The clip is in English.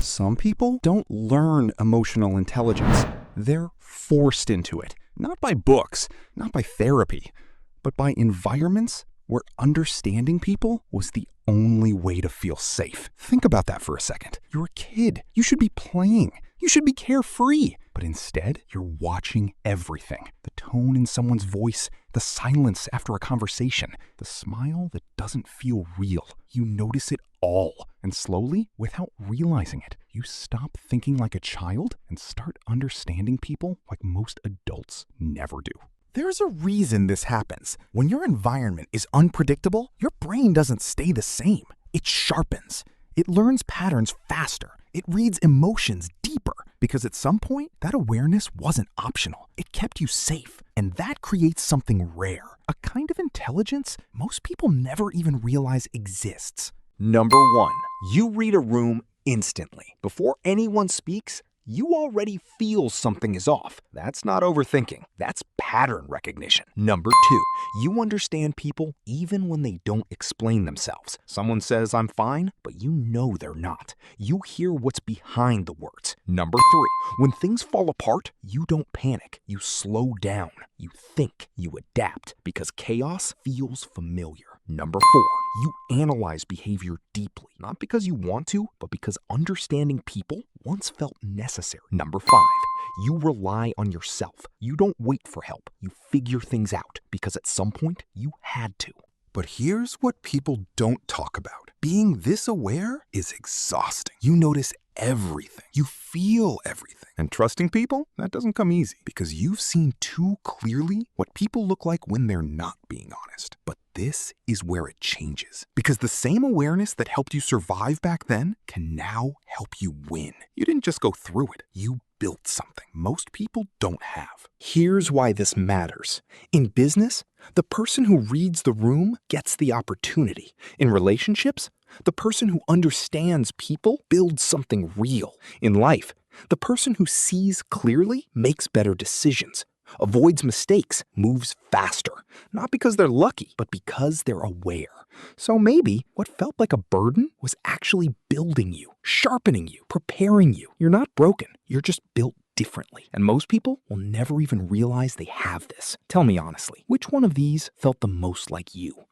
Some people don't learn emotional intelligence. They're forced into it, not by books, not by therapy, but by environments where understanding people was the only way to feel safe. Think about that for a second. You're a kid. You should be playing. You should be carefree. But instead, you're watching everything. The tone in someone's voice, the silence after a conversation, the smile that doesn't feel real. You notice it all. And slowly, without realizing it, you stop thinking like a child and start understanding people like most adults never do. There's a reason this happens. When your environment is unpredictable, your brain doesn't stay the same. It sharpens. It learns patterns faster. It reads emotions deeper because at some point, that awareness wasn't optional. It kept you safe. And that creates something rare, a kind of intelligence most people never even realize exists. Number 1, you read a room instantly. Before anyone speaks, you already feel something is off. That's not overthinking. That's pattern recognition. Number 2, you understand people even when they don't explain themselves. Someone says, "I'm fine," but you know they're not. You hear what's behind the words. Number 3, when things fall apart, you don't panic. You slow down. You think. You adapt because chaos feels familiar. Number 4, you analyze behavior deeply, not because you want to, but because understanding people once felt necessary. Number 5, you rely on yourself. You don't wait for help. You figure things out because at some point you had to. But here's what people don't talk about. Being this aware is exhausting. You notice everything. You feel everything. And trusting people, that doesn't come easy because you've seen too clearly what people look like when they're not being honest. But this is where it changes because the same awareness that helped you survive back then can now help you win. You didn't just go through it. You built something most people don't have. Here's why this matters. In business, the person who reads the room gets the opportunity. In relationships, the person who understands people builds something real. In life, the person who sees clearly makes better decisions, avoids mistakes, moves faster. Not because they're lucky, but because they're aware. So maybe what felt like a burden was actually building you, sharpening you, preparing you. You're not broken. You're just built differently. And most people will never even realize they have this. Tell me honestly, which one of these felt the most like you?